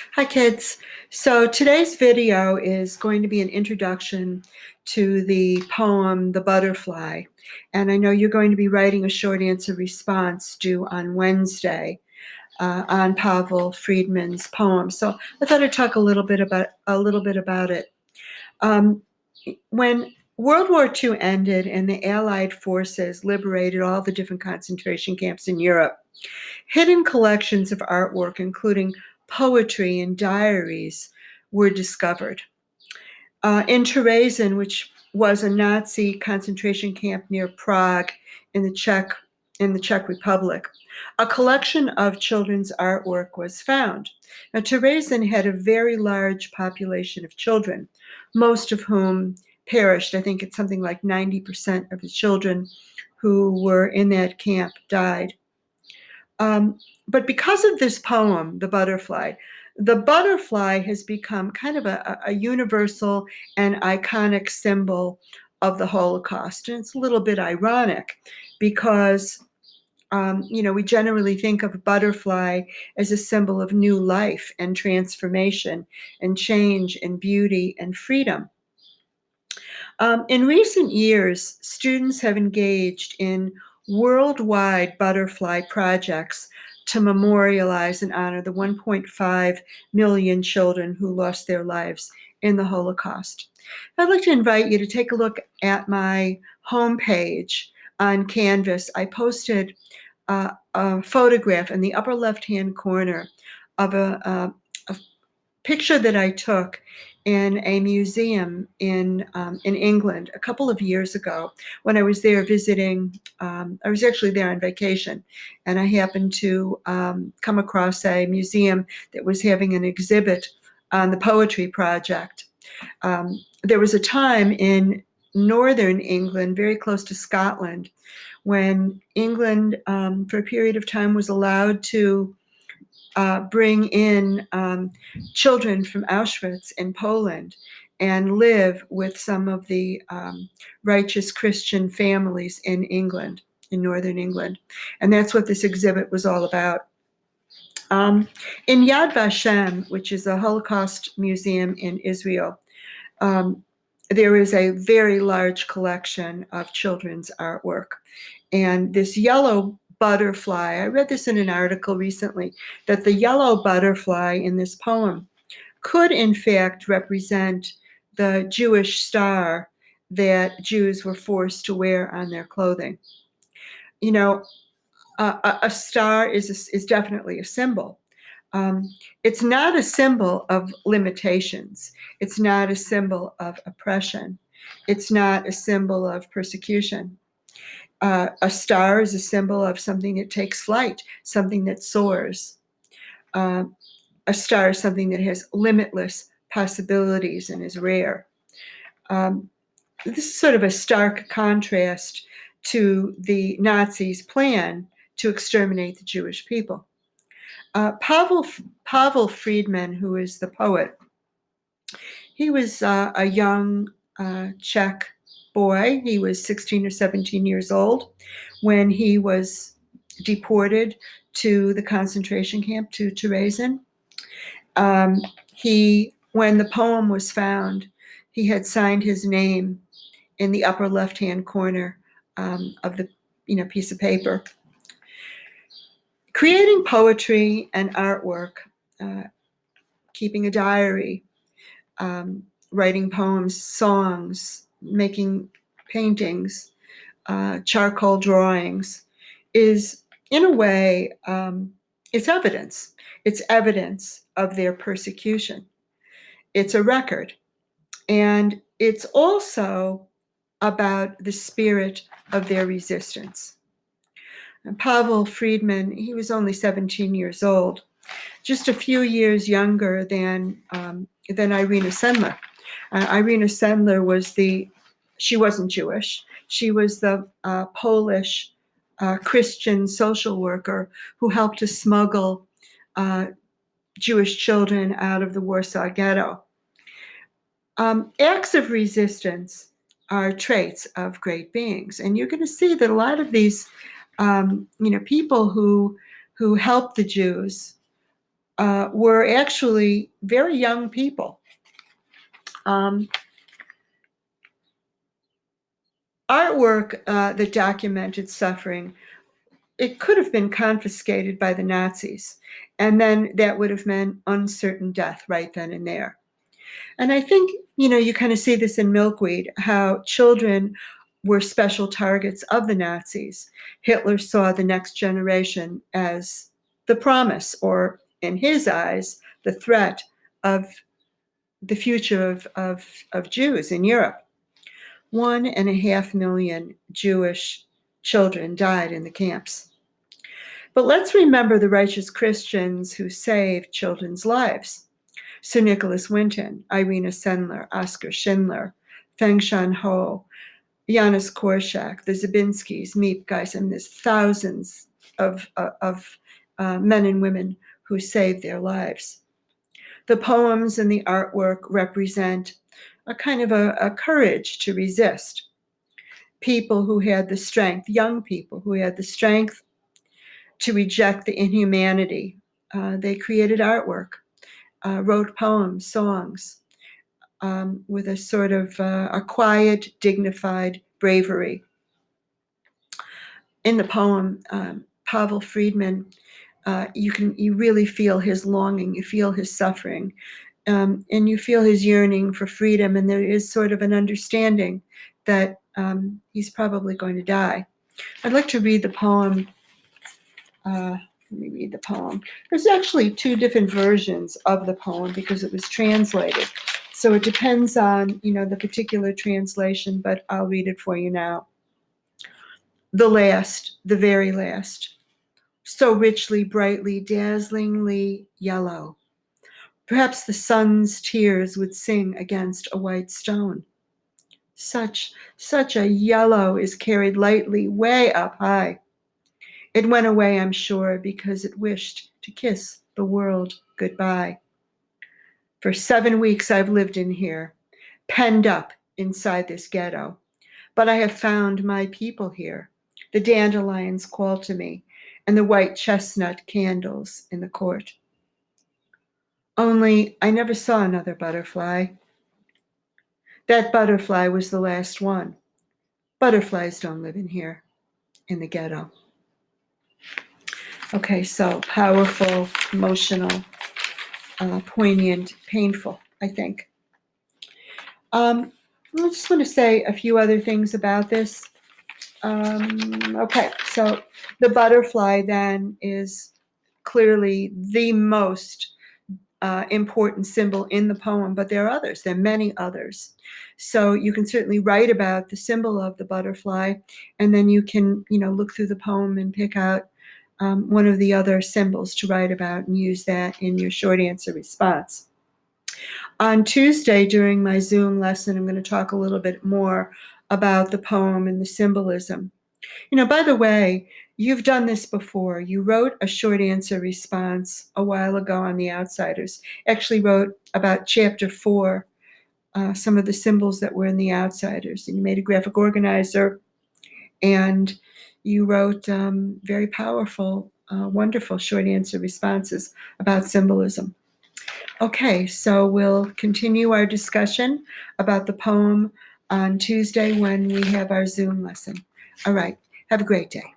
Hi kids. So today's video is going to be an introduction to the poem The Butterfly. And I know you're going to be writing a short answer response due on Wednesday on Pavel Friedman's poem. So I thought I'd talk a little bit about it. When World War II ended and the Allied forces liberated all the different concentration camps in Europe, hidden collections of artwork, including poetry and diaries, were discovered. In Terezin, which was a Nazi concentration camp near Prague in the Czech Republic, a collection of children's artwork was found. Now, Terezin had a very large population of children, most of whom perished. I think it's something like 90% of the children who were in that camp died. But because of this poem, the butterfly has become kind of a universal and iconic symbol of the Holocaust. And it's a little bit ironic because, we generally think of a butterfly as a symbol of new life and transformation and change and beauty and freedom. In recent years, students have engaged in worldwide butterfly projects to memorialize and honor the 1.5 million children who lost their lives in the Holocaust. I'd like to invite you to take a look at my homepage on Canvas. I posted a photograph in the upper left-hand corner of a picture that I took in a museum in England a couple of years ago when I was there visiting. I was actually there on vacation, and I happened to come across a museum that was having an exhibit on the Poetry Project. There was a time in northern England, very close to Scotland, when England, for a period of time, was allowed to bring in children from Auschwitz in Poland and live with some of the righteous Christian families in England, in northern England. And that's what this exhibit was all about. In Yad Vashem, which is a Holocaust museum in Israel, there is a very large collection of children's artwork. And this yellow butterfly, I read this in an article recently, that the yellow butterfly in this poem could in fact represent the Jewish star that Jews were forced to wear on their clothing. You know, a star is definitely a symbol. It's not a symbol of limitations. It's not a symbol of oppression. It's not a symbol of persecution. A star is a symbol of something that takes flight, something that soars. A star is something that has limitless possibilities and is rare. This is sort of a stark contrast to the Nazis' plan to exterminate the Jewish people. Pavel Friedman, who is the poet, he was a young Czech boy. He was 16 or 17 years old when he was deported to the concentration camp, to Terezin. When the poem was found, he had signed his name in the upper left-hand corner of the piece of paper. Creating poetry and artwork, keeping a diary, writing poems, songs, making paintings, charcoal drawings, is in a way, it's evidence. It's evidence of their persecution. It's a record. And it's also about the spirit of their resistance. And Pavel Friedman, he was only 17 years old, just a few years younger than Irina Sendler. Irina Sendler she wasn't Jewish. She was the Polish Christian social worker who helped to smuggle Jewish children out of the Warsaw Ghetto. Acts of resistance are traits of great beings, and you're going to see that a lot of these, people who helped the Jews were actually very young people. Artwork that documented suffering, it could have been confiscated by the Nazis, and then that would have meant uncertain death right then and there. And I think, you kind of see this in Milkweed, how children were special targets of the Nazis. Hitler saw the next generation as the promise, or in his eyes, the threat of the future of Jews in Europe. 1.5 million Jewish children died in the camps. But let's remember the righteous Christians who saved children's lives. Sir Nicholas Winton, Irina Sendler, Oskar Schindler, Feng Shan Ho, Janusz Korczak, the Zabinskis, Miep, guys. I mean, there's thousands of men and women who saved their lives. The poems and the artwork represent a kind of a courage to resist. People who had the strength, young people who had the strength to reject the inhumanity. They created artwork, wrote poems, songs, with a sort of a quiet, dignified bravery. In the poem, Pavel Friedman, you really feel his longing, you feel his suffering, and you feel his yearning for freedom, and there is sort of an understanding that he's probably going to die. I'd like to read the poem. Let me read the poem. There's actually 2 different versions of the poem because it was translated. So it depends on, the particular translation, but I'll read it for you now. The last, the very last, so richly, brightly, dazzlingly yellow. Perhaps the sun's tears would sing against a white stone. Such a yellow is carried lightly way up high. It went away, I'm sure, because it wished to kiss the world goodbye. For 7 weeks I've lived in here, penned up inside this ghetto. But I have found my people here. The dandelions call to me, and the white chestnut candles in the court. Only I never saw another butterfly. That butterfly was the last one. Butterflies don't live in here, in the ghetto. Okay, so powerful, emotional, poignant, painful, I think. I just want to say a few other things about this. Okay, so the butterfly then is clearly the most important symbol in the poem, but there are others. There are many others. So you can certainly write about the symbol of the butterfly, and then you can, look through the poem and pick out one of the other symbols to write about and use that in your short answer response. On Tuesday, during my Zoom lesson, I'm going to talk a little bit more about the poem and the symbolism. By the way, you've done this before. You wrote a short answer response a while ago on The Outsiders. Actually wrote about chapter 4, some of the symbols that were in The Outsiders. And you made a graphic organizer, and you wrote very powerful, wonderful short answer responses about symbolism. Okay, so we'll continue our discussion about the poem on Tuesday when we have our Zoom lesson. All right, have a great day.